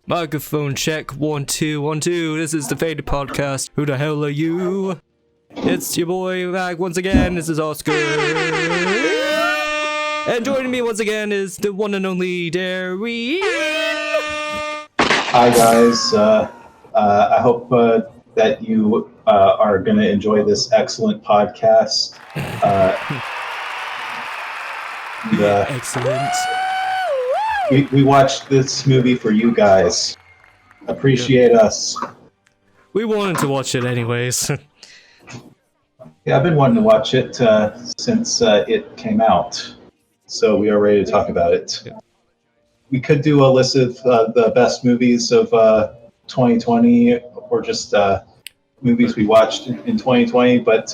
Microphone check, 1 2 1 2. This is the Faded Podcast. Who the hell are you? It's your boy back once again. This is Oscar. And joining me once again is the one and only Darren. Hi guys. I hope that you are going to enjoy this excellent podcast. Excellent. We watched this movie for you guys. Appreciate us. We wanted to watch it anyways. Yeah, I've been wanting to watch it since it came out. So we are ready to talk about it. Yeah. We could do a list of the best movies of 2020 or just movies we watched in 2020, but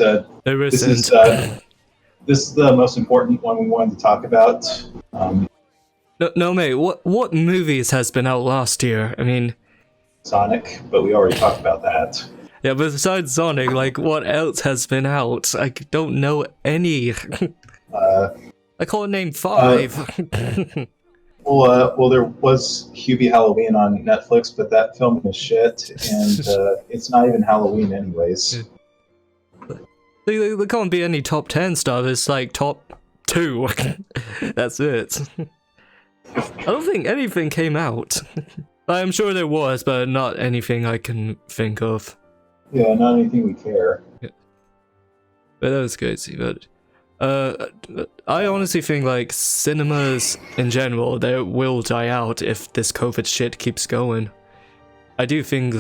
this is the most important one we wanted to talk about. No, mate. What movies has been out last year? I mean, Sonic, but we already talked about that. Yeah, but besides Sonic, like, what else has been out? I don't know any. I can't name 5. Well, there was Hubie Halloween on Netflix, but that film is shit, and it's not even Halloween anyways. There can't be any top 10 stuff. It's like top 2. That's it. I don't think anything came out. I'm sure there was, but not anything I can think of. Yeah, not anything we care. Yeah. But that was good, but I honestly think like cinemas in general, they will die out if this COVID shit keeps going. I do think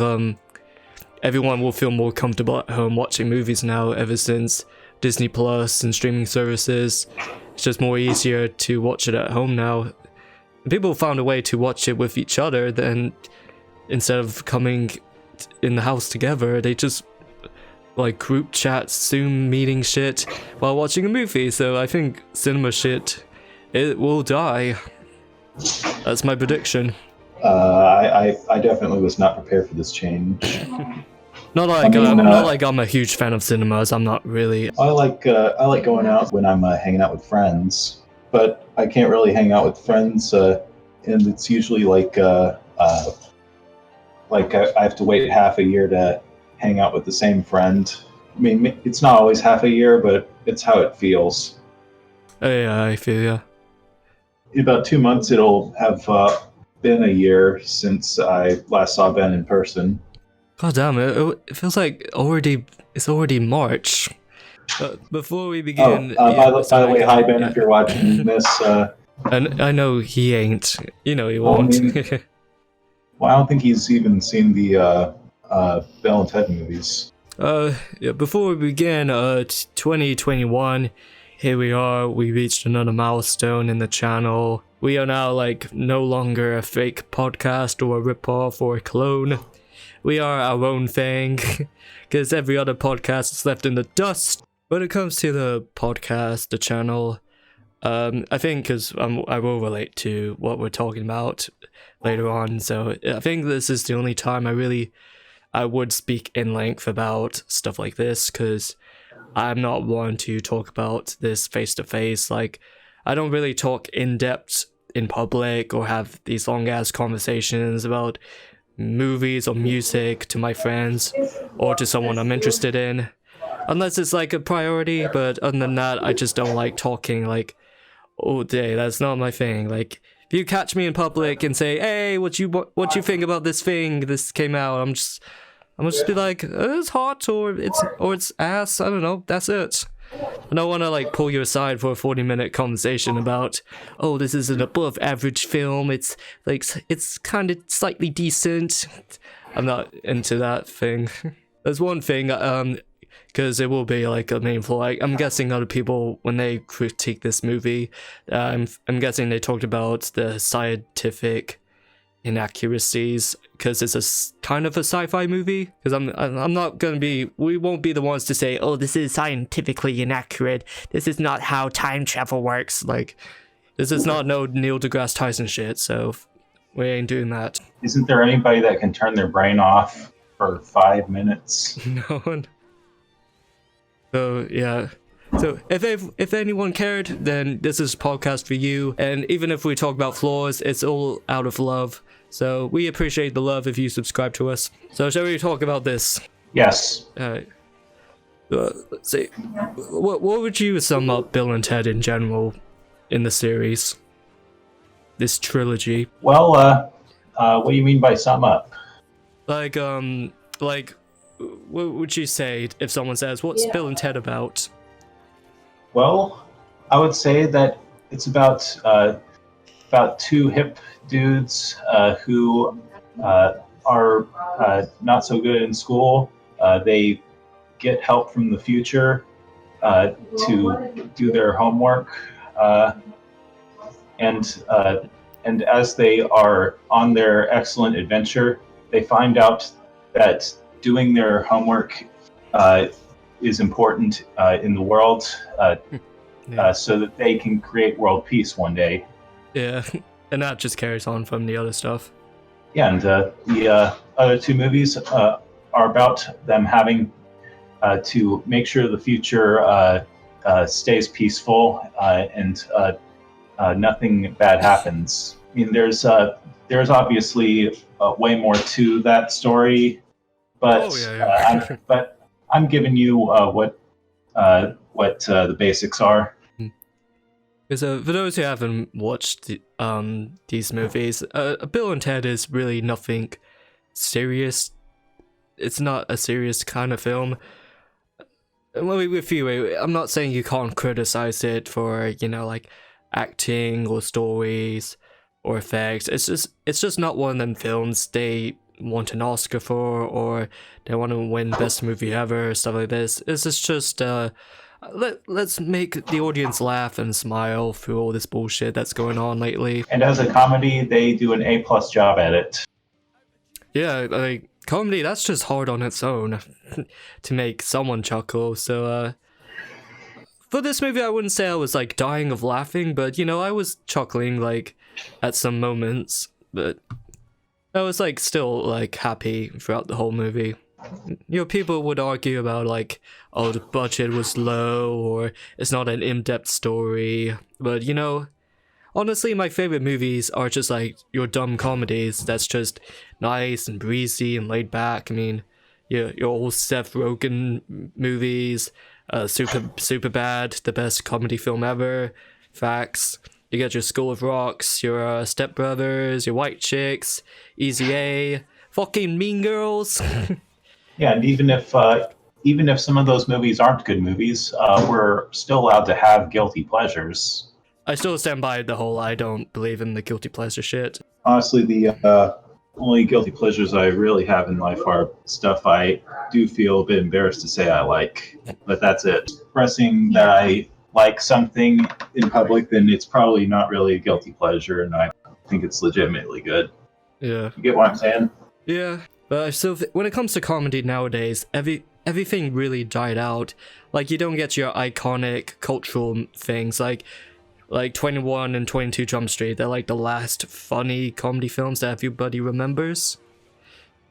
everyone will feel more comfortable at home watching movies now ever since Disney Plus and streaming services. It's just more easier to watch it at home now. People found a way to watch it with each other, then instead of coming in the house together, they just like group chat, Zoom meeting shit while watching a movie. So I think cinema shit, it will die. That's my prediction. I definitely was not prepared for this change. Not like I'm a huge fan of cinemas. I'm not really. I like going out when I'm hanging out with friends, but I can't really hang out with friends, and it's usually like I have to wait half a year to hang out with the same friend. I mean, it's not always half a year, but it's how it feels. Yeah, I feel yeah. In about 2 months, it'll have been a year since I last saw Ben in person. God damn it! It feels like it's already March. Before we begin, by the way, hi Ben, if you're watching this. And I know he ain't. You know he won't. Well, I don't think he's even seen the Bill and Ted movies. Yeah, before we begin, 2021, here we are. We reached another milestone in the channel. We are now like no longer a fake podcast or a ripoff or a clone. We are our own thing, because every other podcast is left in the dust. When it comes to the podcast, the channel, I think because I will relate to what we're talking about later on, so I think this is the only time I would speak in length about stuff like this, because I'm not one to talk about this face to face. Like, I don't really talk in depth in public or have these long ass conversations about movies or music to my friends or to someone I'm interested in, unless it's like a priority. But other than that, I just don't like talking like all day. That's not my thing. Like, if you catch me in public and say, "Hey, what you think about this thing? This came out," I'm gonna just be like, "It's hot," or it's ass. I don't know. That's it. I don't want to like pull you aside for a 40-minute conversation about, "Oh, this is an above average film. It's like it's kind of slightly decent." I'm not into that thing. There's one thing, because it will be like a main flaw. I'm guessing other people, when they critique this movie, I'm guessing they talked about the scientific inaccuracies, because it's a kind of a sci-fi movie. Because I'm not gonna be, we won't be the ones to say, "Oh, this is scientifically inaccurate. This is not how time travel works." Like, this is not no Neil deGrasse Tyson shit. So we ain't doing that. Isn't there anybody that can turn their brain off for 5 minutes? No one. So yeah. So if anyone cared, then this is a podcast for you. And even if we talk about flaws, it's all out of love. So we appreciate the love if you subscribe to us. So shall we talk about this? Yes. Let's see. What would you sum up Bill and Ted in general in the series? This trilogy. Well, what do you mean by sum up? Like, what would you say if someone says, "What's Bill and Ted about?" Well, I would say that it's about two hip dudes who are not so good in school. They get help from the future to do their homework, and as they are on their excellent adventure, they find out that doing their homework is important in the world, so that they can create world peace one day. Yeah, and that just carries on from the other stuff. Yeah, and the other two movies are about them having to make sure the future stays peaceful and nothing bad happens. I mean, there's obviously way more to that story, but I'm giving you what the basics are. Because for those who haven't watched these movies, Bill and Ted is really nothing serious. It's not a serious kind of film. Well, with you, I'm not saying you can't criticize it for, like acting or stories or effects. It's just not one of them films they want an Oscar for, or they want to win best movie ever, stuff like this. It's just let's make the audience laugh and smile through all this bullshit that's going on lately. And as a comedy, they do an A+ job at it. Yeah, like comedy, that's just hard on its own to make someone chuckle. So for this movie, I wouldn't say I was like dying of laughing, but I was chuckling like at some moments, but I was like still like happy throughout the whole movie. People would argue about like, oh, the budget was low, or it's not an in-depth story, but honestly, my favorite movies are just like your dumb comedies that's just nice and breezy and laid back. I mean, your old Seth Rogen movies, super bad, the best comedy film ever, facts. You get your School of Rocks, your Step Brothers, your White Chicks, Easy A, fucking Mean Girls. Yeah, and even if some of those movies aren't good movies, we're still allowed to have guilty pleasures. I still stand by the whole I don't believe in the guilty pleasure shit. Honestly, the only guilty pleasures I really have in life are stuff I do feel a bit embarrassed to say I like, but that's it. Expressing that I like something in public, then it's probably not really a guilty pleasure, and I think it's legitimately good. Yeah. You get what I'm saying? Yeah. But I still when it comes to comedy nowadays, everything really died out. Like, you don't get your iconic cultural things like 21 and 22 Jump Street. They're like the last funny comedy films that everybody remembers.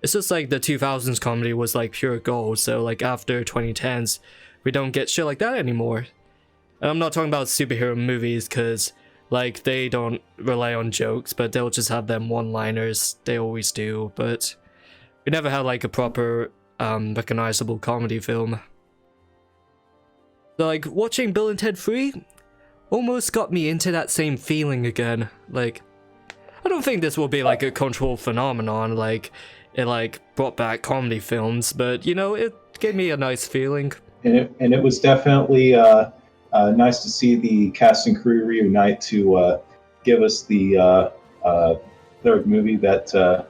It's just like the 2000s comedy was like pure gold, so like after 2010s, we don't get shit like that anymore. And I'm not talking about superhero movies, because like they don't rely on jokes, but they'll just have them one-liners. They always do, but we never had like a proper recognizable comedy film. So like watching Bill and Ted 3 almost got me into that same feeling again. Like, I don't think this will be like a cultural phenomenon, like it like brought back comedy films, but it gave me a nice feeling. And it was definitely nice to see the cast and crew reunite to give us the third movie that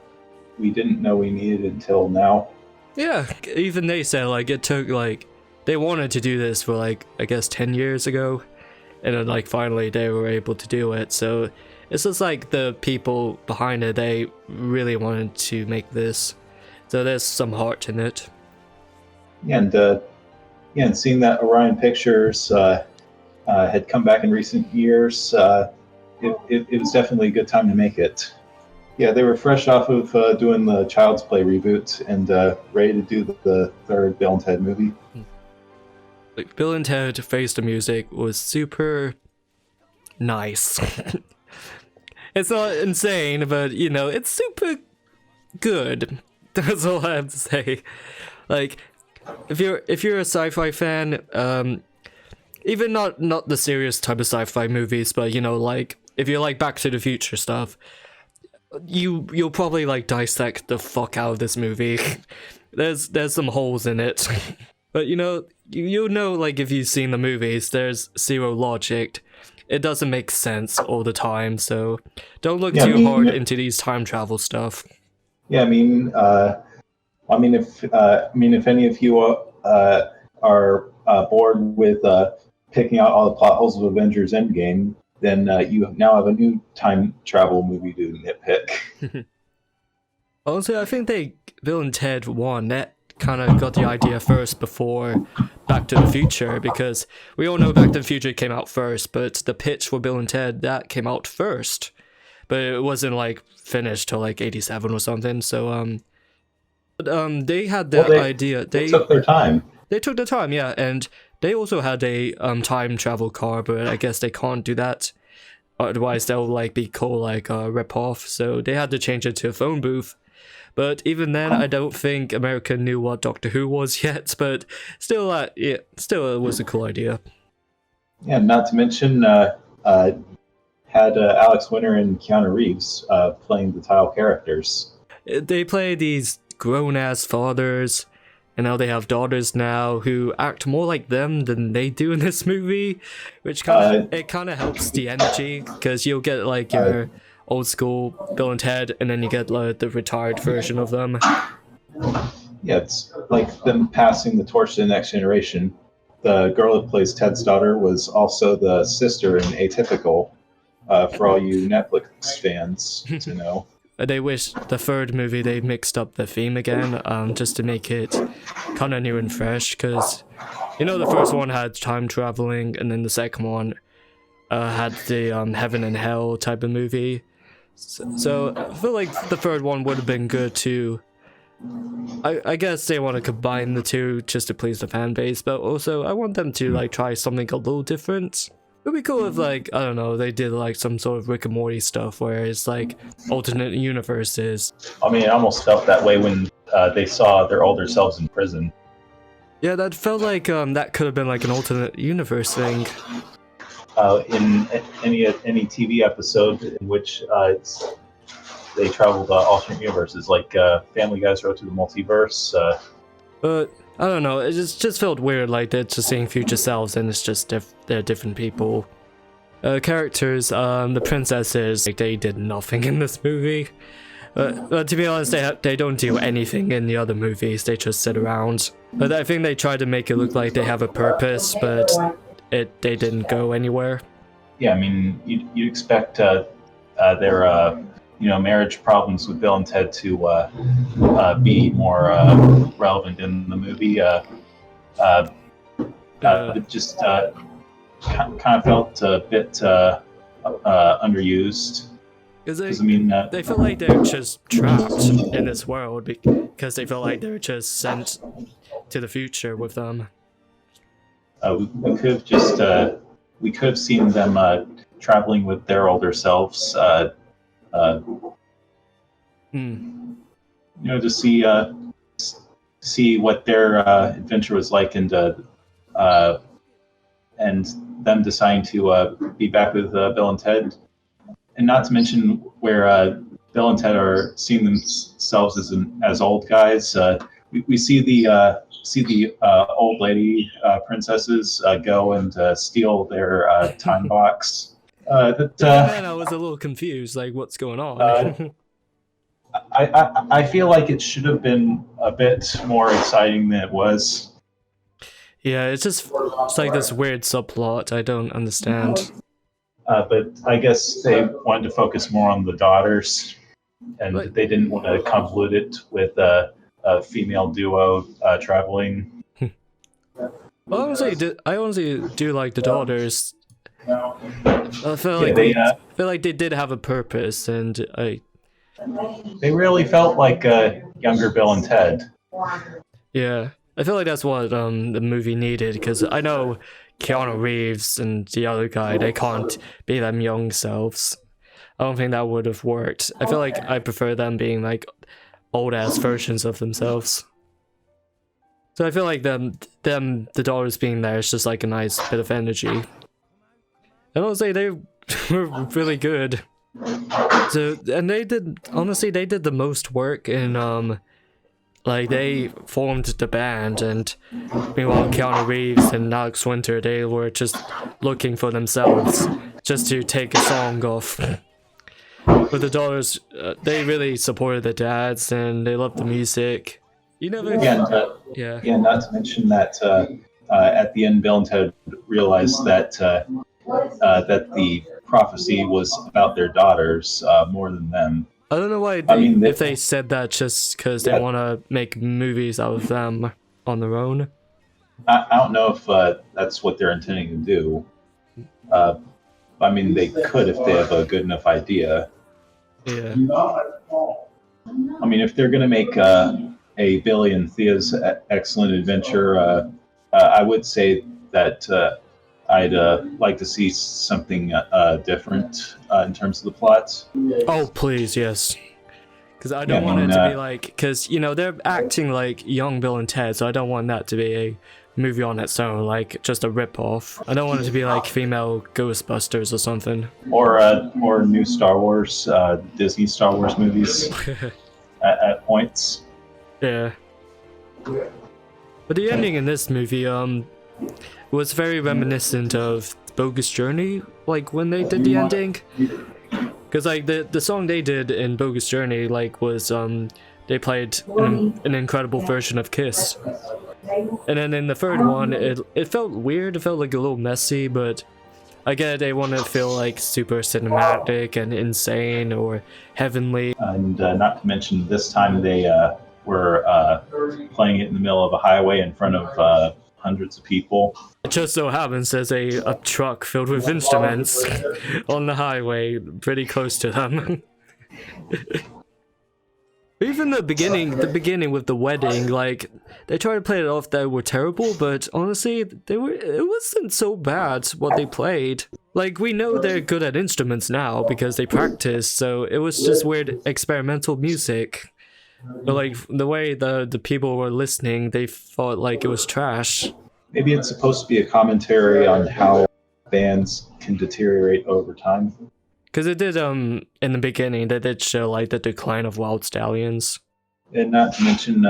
we didn't know we needed until now. Yeah, even they said like it took like they wanted to do this for like I guess 10 years ago, and then like finally they were able to do it. So it's just like the people behind it, they really wanted to make this, so there's some heart in it. Yeah, and seeing that Orion Pictures had come back in recent years, it was definitely a good time to make it. Yeah, they were fresh off of doing the Child's Play reboot and ready to do the third Bill and Ted movie. Like, Bill and Ted Face the Music was super nice. It's not insane, but you know, it's super good. That's all I have to say. Like, if you're a sci-fi fan, even not the serious type of sci-fi movies, but you know, like if you like Back to the Future stuff, you'll probably like dissect the fuck out of this movie. There's some holes in it, but you know, you'll know, like if you've seen the movies, there's zero logic. It doesn't make sense all the time, so don't look too hard into these time travel stuff. Yeah, I mean, if any of you are bored with picking out all the plot holes of Avengers Endgame, then you now have a new time travel movie to nitpick. Also, I think Bill and Ted 1, that kind of got the idea first before Back to the Future, because we all know Back to the Future came out first, but the pitch for Bill and Ted, that came out first. But it wasn't like finished till like 87 or something, so they had the idea. They took their time. They took their time, yeah, and they also had a time travel car, but I guess they can't do that. Otherwise, they'll like be called like a rip-off, so they had to change it to a phone booth. But even then, I don't think America knew what Doctor Who was yet. But still, it was a cool idea. Yeah, not to mention had Alex Winter and Keanu Reeves playing the title characters. They play these grown-ass fathers, and now they have daughters now who act more like them than they do in this movie, which kind of helps the energy, because you'll get like your old school Bill and Ted, and then you get like the retired version of them. Yeah, it's like them passing the torch to the next generation. The girl that plays Ted's daughter was also the sister in Atypical, for all you Netflix fans to know. They wish the third movie they mixed up the theme again, just to make it kind of new and fresh, because you know the first one had time traveling, and then the second one had the heaven and hell type of movie. So I feel like the third one would have been good too. I guess they want to combine the two just to please the fan base, but also I want them to like try something a little different. It'd be cool if like, I don't know, they did like some sort of Rick and Morty stuff where it's like alternate universes. I mean, it almost felt that way when they saw their older selves in prison. Yeah, that felt like that could have been like an alternate universe thing. In any TV episode in which they travel to alternate universes, like Family Guy's Road to the Multiverse. But I don't know, it just felt weird, like they're just seeing future selves and it's just they're different people. Characters, the princesses, like they did nothing in this movie. But to be honest, they don't do anything in the other movies, they just sit around. But I think they tried to make it look like they have a purpose, but they didn't go anywhere. Yeah, I mean, you expect their marriage problems with Bill and Ted to be more relevant in the movie. It just kind of felt a bit underused. Because they feel like they're just trapped in this world because they feel like they're just sent to the future with them. We could have seen them traveling with their older selves. To see what their adventure was like, and them deciding to be back with Bill and Ted, and not to mention where Bill and Ted are seeing themselves as old guys. We see the old lady princesses go and steal their time box. Man, I was a little confused, like what's going on? I feel like it should have been a bit more exciting than it was. Yeah, it's like this weird subplot I don't understand. But I guess they wanted to focus more on the daughters, and they didn't want to convolute it with a female duo traveling. I honestly do like the daughters. I feel like they did have a purpose, and they really felt like younger Bill and Ted. Yeah, I feel like that's what the movie needed, because I know Keanu Reeves and the other guy, they can't be them young selves. I don't think that would have worked. I feel like I prefer them being like old ass versions of themselves. So I feel like the daughters being there is just like a nice bit of energy. And I'll say they were really good. So, and they did, honestly, they did the most work in, like, they formed the band, and meanwhile, Keanu Reeves and Alex Winter, they were just looking for themselves, just to take a song off. But the daughters, they really supported the dads, and they loved the music. You never... Yeah, not to mention that at the end, Bill and Ted realized that that the prophecy was about their daughters more than them. I don't know why if they said that just because they want to make movies out of them on their own. I don't know if that's what they're intending to do. I mean, they could if they have a good enough idea. Yeah. I mean, if they're going to make a Billy and Thea's Excellent Adventure, I would say that I'd like to see something different in terms of the plot. Oh, please, yes. Because I don't want it to be like... Because, you know, they're acting like young Bill and Ted, so I don't want that to be a movie on its own, like just a rip-off. I don't want it to be like female Ghostbusters or something. Or new Star Wars, Disney Star Wars movies at points. Yeah. But the ending in this movie, was very reminiscent of Bogus Journey, like when they did the ending. Because like the song they did in Bogus Journey, like was they played an incredible version of Kiss. And then in the third one, it felt weird, it felt like a little messy, but I get they want to feel like super cinematic and insane or heavenly. And not to mention this time they were playing it in the middle of a highway in front of hundreds of people. It just so happens there's a truck filled with instruments on the highway pretty close to them. Even the beginning with the wedding, like, they tried to play it off that they were terrible, but honestly, it wasn't so bad what they played. Like, we know they're good at instruments now because they practice, so it was just weird experimental music. But like, the way the people were listening, they thought like it was trash. Maybe it's supposed to be a commentary on how bands can deteriorate over time. Because it did, in the beginning, they did show, like, the decline of Wild Stallions. And not to mention,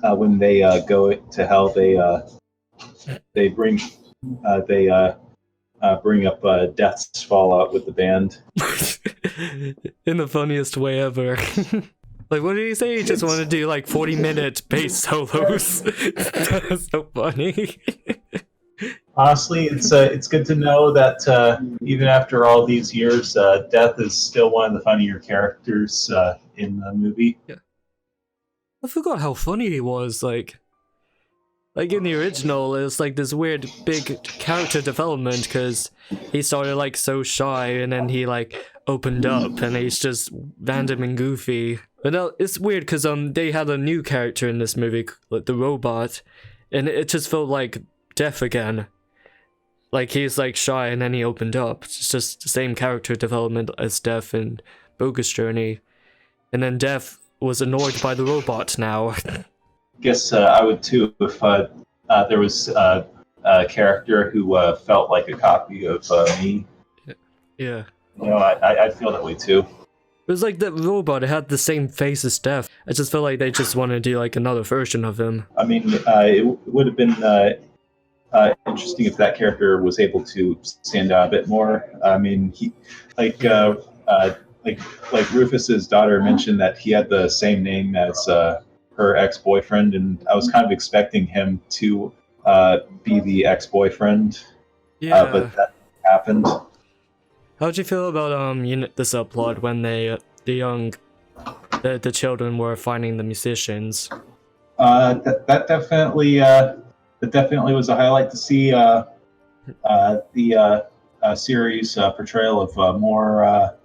when they go to hell, they bring up Death's fallout with the band. In the funniest way ever. Like, what did he say? He just wanted to do, like, 40-minute bass solos. That's so funny. Honestly, it's good to know that even after all these years, Death is still one of the funnier characters in the movie. Yeah. I forgot how funny he was. Like in the original, it was like this weird big character development because he started like so shy and then he like opened up and he's just random and goofy. But no, it's weird because they had a new character in this movie, like the robot, and it just felt like Death again. Like, he's, like, shy, and then he opened up. It's just the same character development as Death in Bogus Journey. And then Death was annoyed by the robot now. Guess I would, too, if there was a character who felt like a copy of me. Yeah. You know, I'd feel that way, too. It was like that robot, it had the same face as Death. I just felt like they just wanted to do, like, another version of him. I mean, it would have been... interesting if that character was able to stand out a bit more. I mean, he, like Rufus's daughter mentioned that he had the same name as her ex-boyfriend, and I was kind of expecting him to be the ex-boyfriend. Yeah. But that happened. How'd you feel about the subplot when the children were finding the musicians? That definitely. It definitely was a highlight to see the series portrayal of more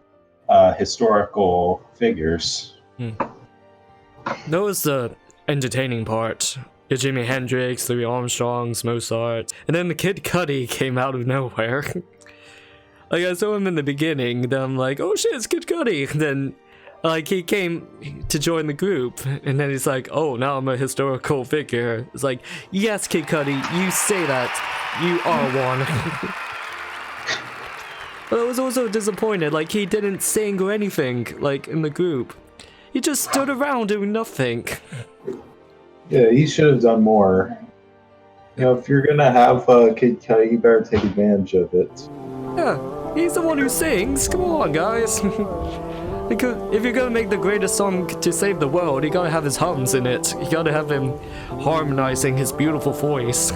historical figures. That was the entertaining part. Your Jimi Hendrix, Louis Armstrong's, Mozart, and then the Kid Cudi came out of nowhere. Like, I saw him in the beginning, then I'm like, oh shit, it's Kid Cudi. And then, like, he came to join the group, and then he's like, oh, now I'm a historical figure. It's like, yes, Kid Cudi, you say that. You are one. But I was also disappointed, like, he didn't sing or anything, like, in the group. He just stood around doing nothing. Yeah, he should have done more. You know, if you're gonna have Kid Cudi, you better take advantage of it. Yeah, he's the one who sings. Come on, guys. Because if you're gonna make the greatest song to save the world, you gotta have his hums in it. You gotta have him harmonizing his beautiful voice.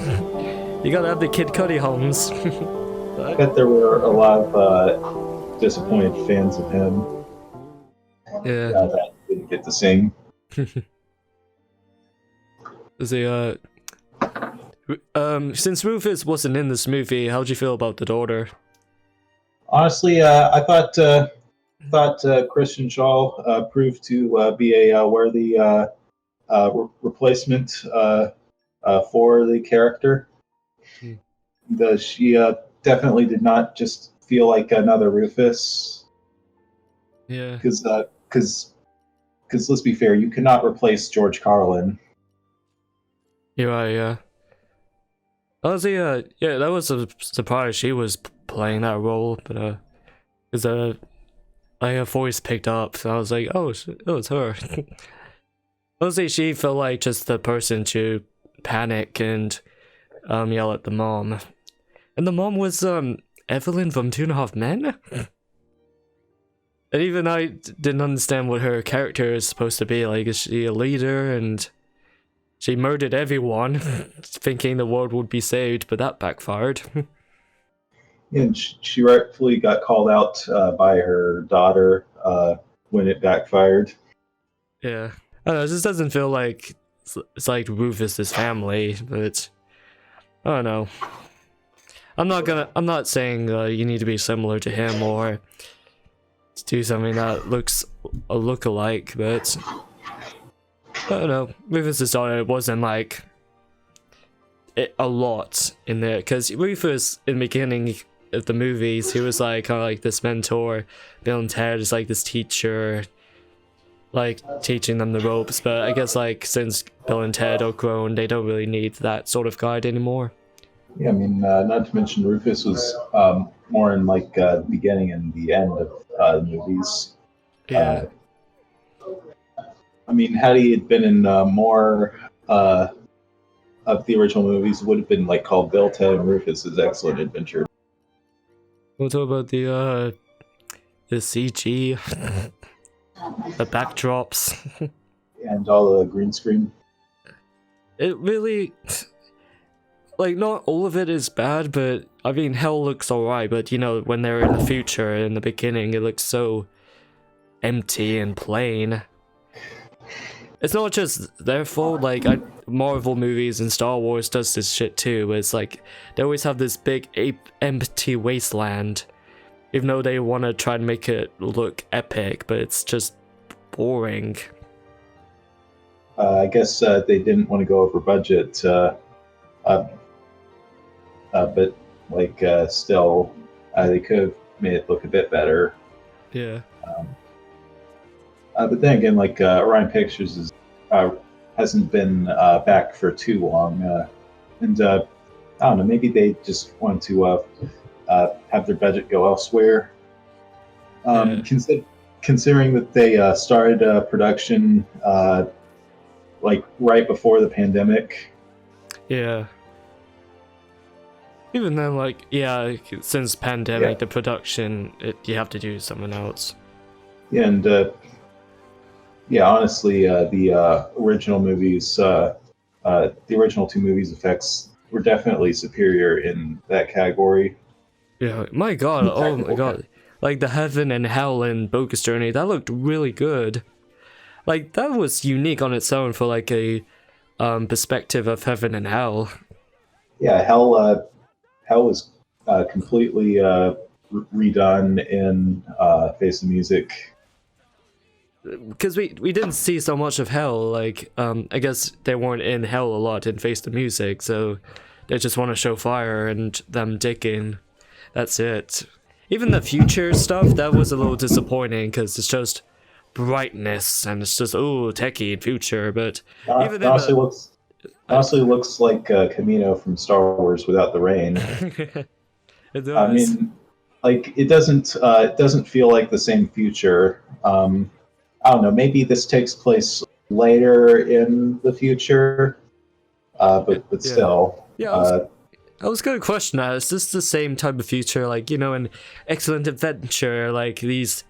You gotta have the Kid Cudi hums. I bet there were a lot of disappointed fans of him Yeah. that didn't get to sing. Since Rufus wasn't in this movie, how'd you feel about the daughter? Honestly, I thought Christian Shaw proved to be a worthy replacement for the character. She definitely did not just feel like another Rufus. Yeah. Because let's be fair, you cannot replace George Carlin. You're right, yeah. Honestly, yeah, that was a surprise she was playing that role, but, because, like, her voice picked up, so I was like, oh, it's her. Honestly, she felt like just the person to panic and, yell at the mom. And the mom was, Evelyn from 2.5 Men? And even I didn't understand what her character is supposed to be, like, is she a leader, and she murdered everyone, thinking the world would be saved, but that backfired. And she rightfully got called out by her daughter when it backfired. Yeah. I don't know, it just doesn't feel like it's like Rufus's family, but I don't know. I'm not saying you need to be similar to him or do something that looks a look-alike, but I don't know. Rufus's daughter wasn't like a lot in there, because Rufus in the beginning of the movies, he was like kind of like this mentor. Bill and Ted is like this teacher, like teaching them the ropes, but I guess like since Bill and Ted are grown, they don't really need that sort of guide anymore. Yeah, I mean, not to mention Rufus was more in like the beginning and the end of the movies. Yeah. I mean, had he been in more of the original movies, it would have been like called Bill, Ted, and Rufus's Excellent Adventure. We'll talk about the CG, the backdrops. And all the green screen. It really, like, not all of it is bad, but I mean, hell looks alright, but you know, when they're in the future, in the beginning, it looks so empty and plain. It's not just their fault, like, Marvel movies and Star Wars does this shit too, but it's like, they always have this big empty wasteland, even though they want to try and make it look epic, but it's just boring. I guess they didn't want to go over budget, but like still, they could have made it look a bit better. Yeah. But then again, like Orion Pictures hasn't been back for too long, and I don't know. Maybe they just want to have their budget go elsewhere. Considering that they started production like right before the pandemic. Yeah. Even then, like, yeah, since pandemic, the production, you have to do something else. Yeah, and honestly, the original movies, the original two movies effects were definitely superior in that category. Yeah, my god, oh my god. Like, the Heaven and Hell in Bogus Journey, that looked really good. Like, that was unique on its own for, like, a perspective of Heaven and Hell. Yeah, Hell was completely redone in Face of Music. Because we didn't see so much of Hell, like, I guess they weren't in Hell a lot in Face the Music, so they just want to show fire and them digging. That's it. even the future stuff, that was a little disappointing because it's just brightness and it's just techie future. But even It honestly looks like Camino from Star Wars without the rain. it I does. mean, like it doesn't feel like the same future. I don't know. Maybe this takes place later in the future, but Yeah. still. Yeah, I was gonna question that. Is this the same type of future, like, you know, an excellent adventure, like these?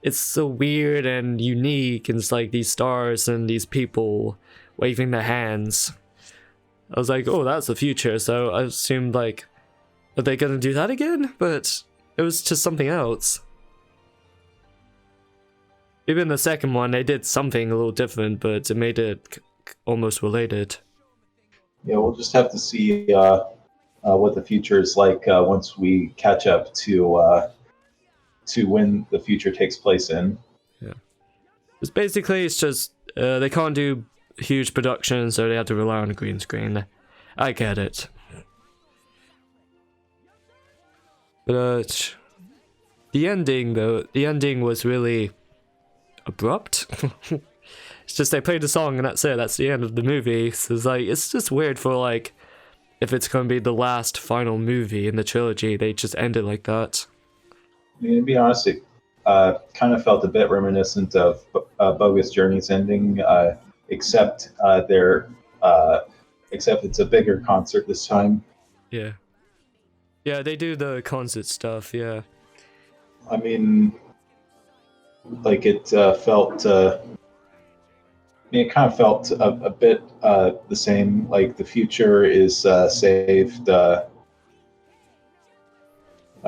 It's so weird and unique, and it's like these stars and these people waving their hands. I was like, oh, that's the future. So I assumed like, are they gonna do that again? But it was just something else. Even the second one, they did something a little different, but it made it almost related. Yeah, we'll just have to see what the future is like once we catch up to when the future takes place in. Yeah. It's just they can't do huge productions, so they have to rely on a green screen. I get it. But the ending, though, the ending was really abrupt. It's just they played the song and that's it. That's the end of the movie. So it's like, it's just weird for like, if it's gonna be the last final movie in the trilogy, they just end it like that. I mean, to be honest, it kind of felt a bit reminiscent of Bogus Journey's ending, except except it's a bigger concert this time. Yeah. Yeah, they do the concert stuff, yeah. I mean, like it felt. It kind of felt a bit the same. Like the future is saved. I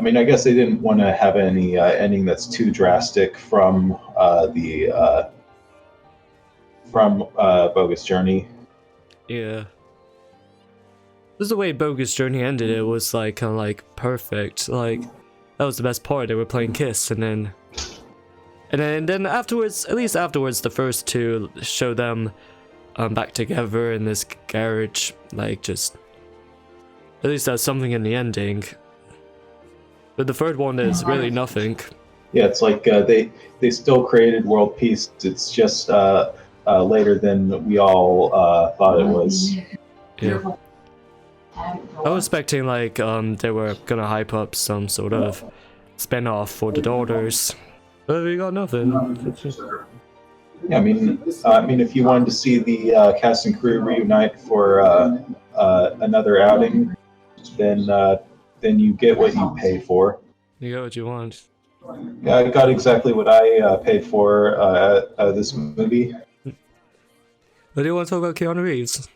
mean, I guess they didn't want to have any ending that's too drastic from Bogus Journey. Yeah. This is the way Bogus Journey ended. It was like kind of like perfect. Like that was the best part. They were playing Kiss, and then afterwards, at least afterwards, the first two show them back together in this garage. Like just at least there's something in the ending. But the third one is really nothing. Yeah, it's like they still created world peace. It's just later than we all thought it was. Yeah. I was expecting like they were gonna hype up some sort of spin-off for the daughters, but we got nothing. Yeah, I mean, if you wanted to see the cast and crew reunite for another outing, then you get what you pay for. You got what you want. Yeah, I got exactly what I paid for out of this movie. But do you want to talk about Keanu Reeves?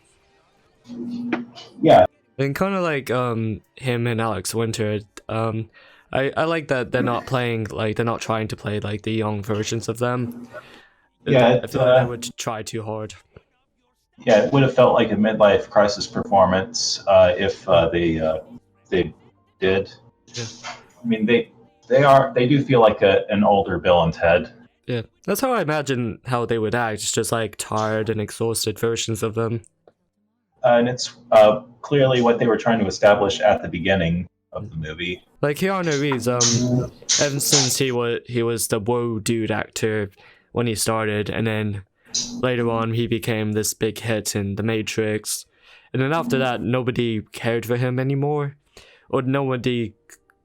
Yeah. And kind of like him and Alex Winter, I like that they're not playing like they're not trying to play like the young versions of them. Yeah, I feel like they would try too hard. Yeah, it would have felt like a midlife crisis performance if they did. Yeah. I mean, they do feel like an older Bill and Ted. Yeah, that's how I imagine how they would act. It's just like tired and exhausted versions of them. And it's clearly what they were trying to establish at the beginning of the movie. Like Keanu Reeves, ever since he was the whoa dude actor when he started, and then later on he became this big hit in The Matrix, and then after that nobody cared for him anymore, or nobody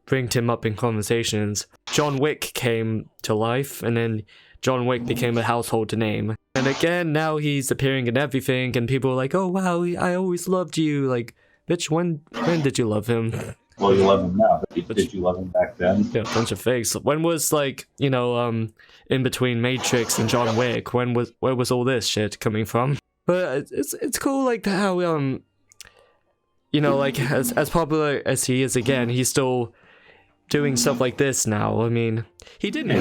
bringed him up in conversations. John Wick came to life, and then John Wick became a household name. And again, now he's appearing in everything, and people are like, "Oh wow, I always loved you." Like, bitch, when did you love him? Well, you love him now, but did you love him back then? Yeah, bunch of fakes. When was like, you know, in between Matrix and John Wick? Where was all this shit coming from? But it's cool, like how you know, like as popular as he is again, he's still doing stuff like this now. I mean, he didn't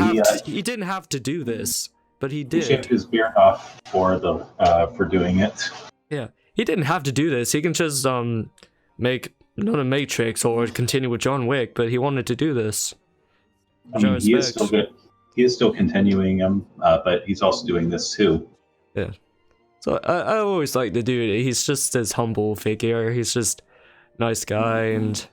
have to do this, but he did. He shaved his beard off for doing it. Yeah, he didn't have to do this. He can just make another Matrix or continue with John Wick, but he wanted to do this. I mean, he is still good. He is still continuing them, but he's also doing this too. Yeah. So I always like the dude. He's just this humble figure. He's just a nice guy, and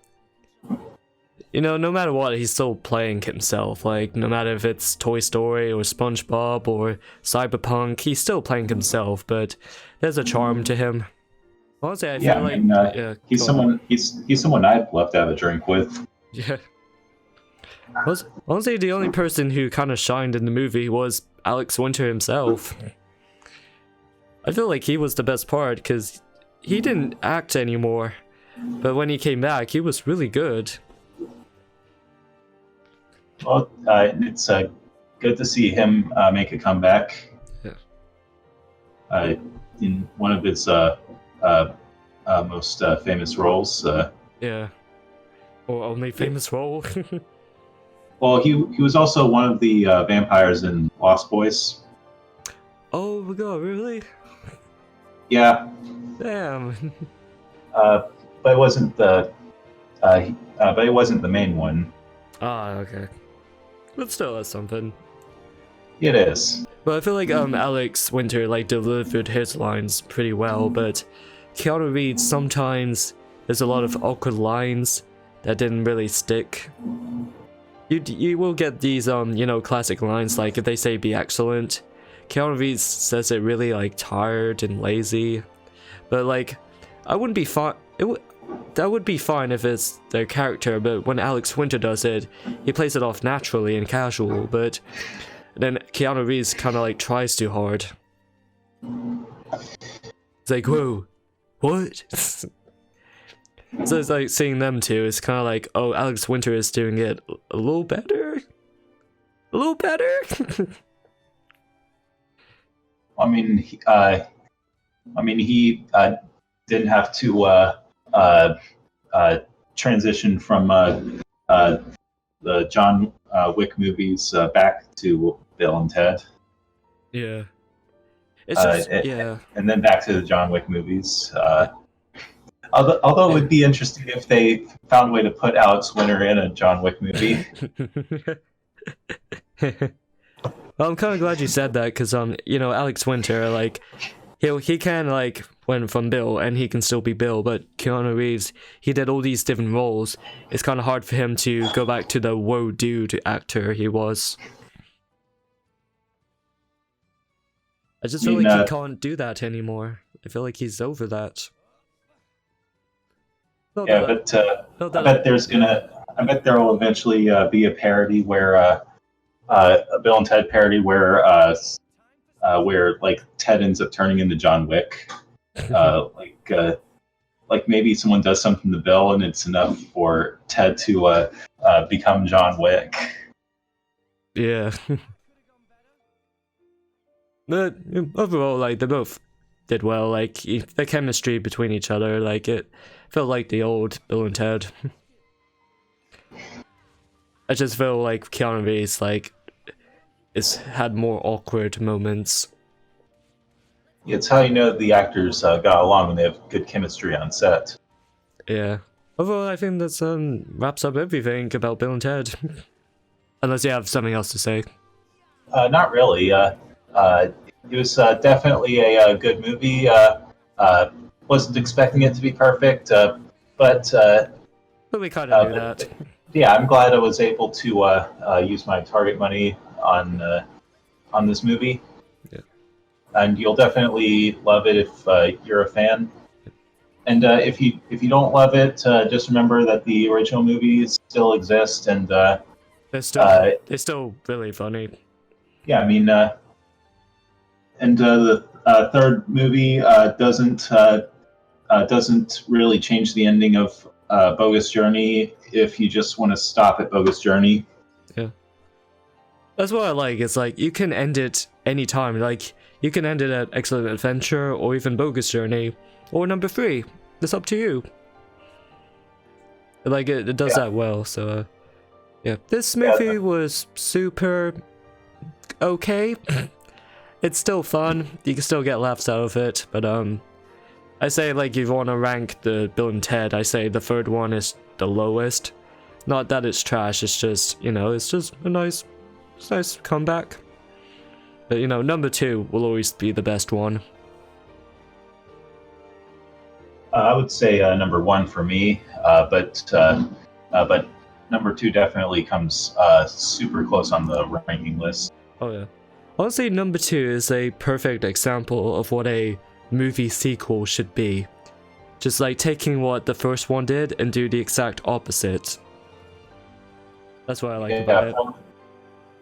no matter what, he's still playing himself. Like, no matter if it's Toy Story or SpongeBob or Cyberpunk, he's still playing himself, but there's a charm to him. Honestly, I feel like... he's someone I'd love to have a drink with. Yeah. Honestly, the only person who kind of shined in the movie was Alex Winter himself. I feel like he was the best part, because he didn't act anymore. But when he came back, he was really good. Well, it's good to see him make a comeback. Yeah. In one of his most famous roles. Yeah. Or only famous role. Well, he was also one of the vampires in Lost Boys. Oh my god, really? Yeah. Damn. But it wasn't the main one. Ah, okay. But still, that's something. It is. But I feel like Alex Winter like delivered his lines pretty well, but Keanu Reeves, sometimes there's a lot of awkward lines that didn't really stick. You will get these classic lines, like if they say "be excellent," Keanu Reeves says it really like tired and lazy. But like, I wouldn't be fine. That would be fine if it's their character, but when Alex Winter does it, he plays it off naturally and casual. But then Keanu Reeves kind of like tries too hard. It's like, whoa, what? So it's like seeing them two, it's kind of like, oh, Alex Winter is doing it a little better? A little better? He didn't have to transition from the John Wick movies back to Bill and Ted. Yeah. It's just, yeah. And then back to the John Wick movies. Although it would be interesting if they found a way to put Alex Winter in a John Wick movie. Well, I'm kind of glad you said that, because Alex Winter, like, he can like went from Bill and he can still be Bill, but Keanu Reeves, he did all these different roles. It's kind of hard for him to go back to the whoa dude actor he was. I just feel like he can't do that anymore. I feel like he's over that. I bet there will eventually be a parody where a Bill and Ted parody where like Ted ends up turning into John Wick. Like maybe someone does something to Bill and it's enough for Ted to become John Wick. Yeah. But overall, like, they both did well. Like, the chemistry between each other, like, it felt like the old Bill and Ted. I just feel like Keanu Reeves, like, had more awkward moments. It's how you know the actors got along when they have good chemistry on set. Yeah. Overall, I think that wraps up everything about Bill and Ted. Unless you have something else to say. Not really. It was definitely a good movie. Wasn't expecting it to be perfect, but we kind of knew that. Yeah, I'm glad I was able to use my Target money on this movie. Yeah. And you'll definitely love it if you're a fan. And if you don't love it, just remember that the original movies still exist, and they're still really funny. Yeah, I mean, and the third movie doesn't really change the ending of Bogus Journey if you just want to stop at Bogus Journey. Yeah. That's what I like. It's like you can end it anytime. Like you can end it at Excellent Adventure or even Bogus Journey or number 3. It's up to you. Like it does that well. So yeah, this movie was super okay. It's still fun. You can still get laughs out of it, but I say, like, if you want to rank the Bill and Ted, I say the third one is the lowest. Not that it's trash, it's just, it's just a nice comeback. But, number 2 will always be the best one. I would say number 1 for me, but number 2 definitely comes super close on the ranking list. Oh yeah. Honestly, number 2 is a perfect example of what a movie sequel should be. Just like taking what the first one did and do the exact opposite. That's what I like about it.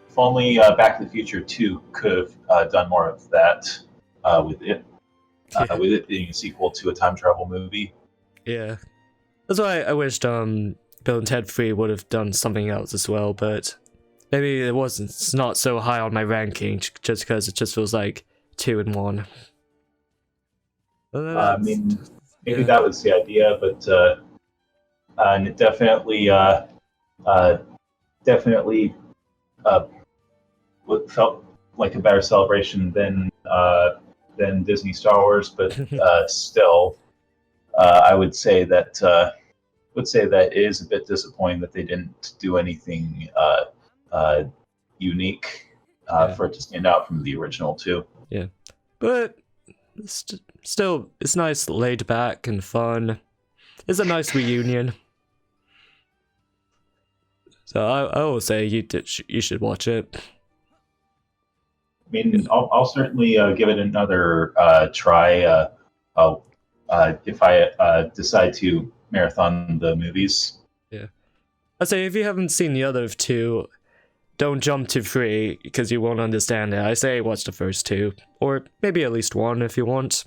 If only Back to the Future 2 could have done more of that with it being a sequel to a time travel movie. Yeah. That's why I wished Bill and Ted 3 would have done something else as well, but maybe it's not so high on my ranking just because it just feels like 2 in 1. I mean, maybe that was the idea, but and it definitely felt like a better celebration than Disney Star Wars, but still, I would say that it is a bit disappointing that they didn't do anything unique for it to stand out from the original too. Yeah, but still, it's nice, laid back and fun. It's a nice reunion. So I will say you should watch it. I mean, I'll certainly give it another try if I decide to marathon the movies. Yeah, I'd say if you haven't seen the other 2, don't jump to 3 because you won't understand it. I say watch the first 2, or maybe at least 1 if you want.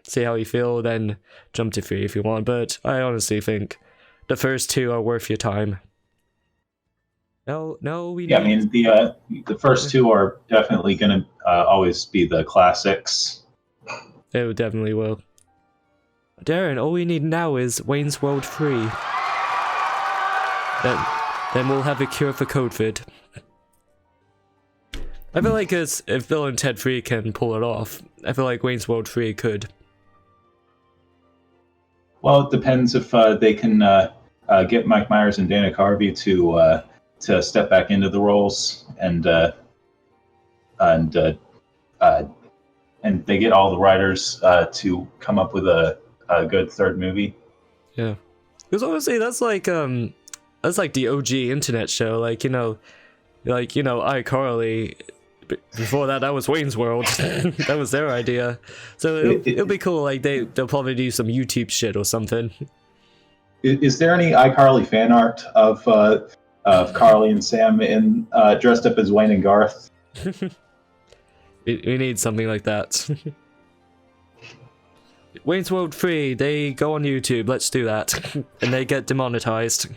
See how you feel, then jump to 3 if you want. But I honestly think the first 2 are worth your time. No, we. Yeah, I mean the first 2 are definitely going to always be the classics. It definitely will. Darren, all we need now is Wayne's World 3. Then we'll have a cure for COVID. I feel like if Bill and Ted 3 can pull it off, I feel like Wayne's World 3 could. Well, it depends if they can get Mike Myers and Dana Carvey to step back into the roles and they get all the writers to come up with a good third movie. Yeah, because honestly, that's like the OG internet show. Like iCarly. Before that was Wayne's World. That was their idea. So it'll be cool. Like they'll probably do some YouTube shit or something. Is there any iCarly fan art of Carly and Sam in dressed up as Wayne and Garth? we need something like that. Wayne's World 3, they go on YouTube, let's do that. And they get demonetized.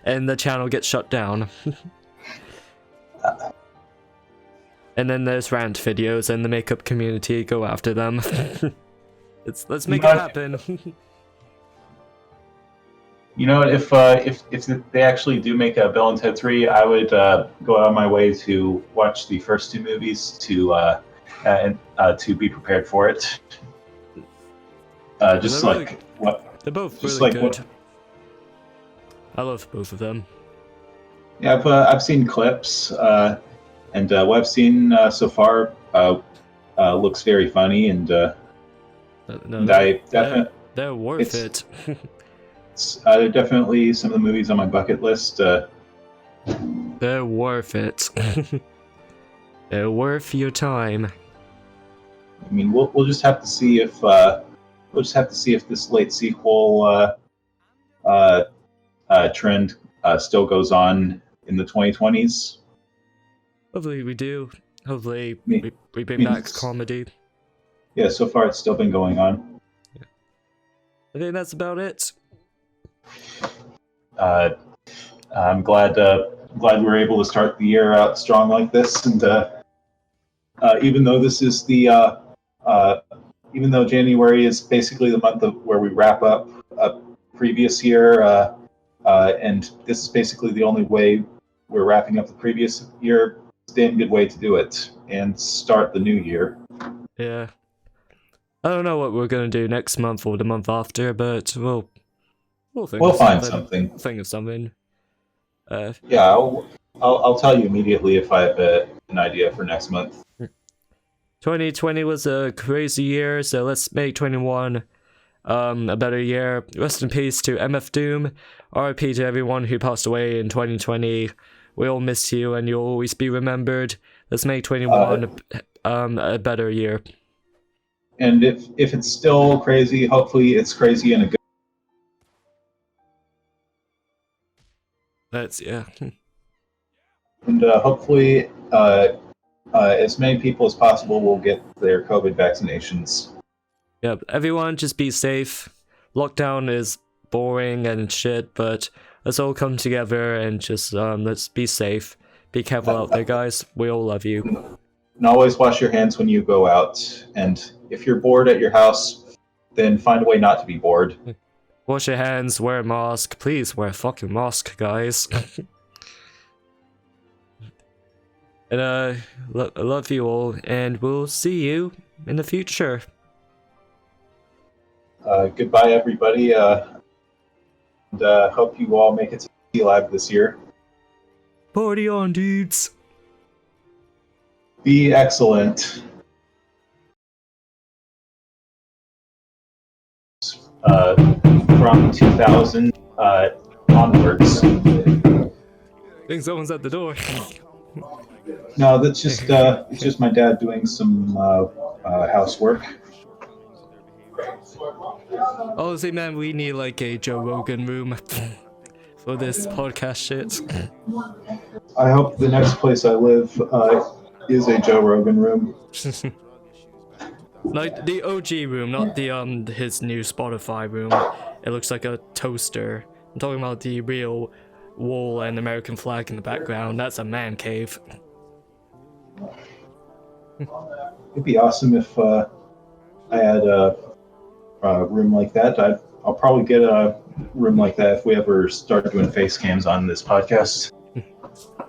And the channel gets shut down. And then there's rant videos and the makeup community go after them. Let's make it happen. You know, if they actually do make a Bill and Ted 3, I would go out of my way to watch the first 2 movies to be prepared for it. Just like really, what they're both just really like good. I love both of them. Yeah, I've seen clips, and what I've seen so far looks very funny, and they're worth it. They're definitely some of the movies on my bucket list. They're worth it. They're worth your time. I mean, we'll just have to see if this late sequel trend still goes on in the 2020s. Hopefully we do. Hopefully we bring back comedy. Yeah, so far it's still been going on. Yeah. I think that's about it. I'm glad we were able to start the year out strong like this, and even though this is even though January is basically the month where we wrap up a previous year, and this is basically the only way we're wrapping up the previous year. It's a damn good way to do it and start the new year. Yeah. I don't know what we're gonna do next month or the month after, but we'll find something. Think of something. Yeah, I'll tell you immediately if I have an idea for next month. 2020 was a crazy year, so let's make 21 a better year. Rest in peace to MF Doom. RIP to everyone who passed away in 2020. We all miss you, and you'll always be remembered. Let's make 21 a better year. And if it's still crazy, hopefully it's crazy in a good. Yeah. And hopefully, as many people as possible will get their COVID vaccinations. Yeah, everyone just be safe. Lockdown is boring and shit, but let's all come together and just let's be safe. Be careful out there, guys. We all love you. And always wash your hands when you go out. And if you're bored at your house, then find a way not to be bored. Wash your hands, wear a mask. Please wear a fucking mask, guys. And I love you all, and we'll see you in the future. Goodbye, everybody. And hope you all make it to Sea Live this year. Party on, dudes! Be excellent. From 2000 onwards. I think someone's at the door. No, that's just it's just my dad doing some housework. Oh, say man, we need like a Joe Rogan room for this podcast shit. I hope the next place I live is a Joe Rogan room. Like the OG room, not the his new Spotify room. It looks like a toaster. I'm talking about the real wall and American flag in the background. That's a man cave. It'd be awesome if I had a room like that. I'll probably get a room like that if we ever start doing face cams on this podcast.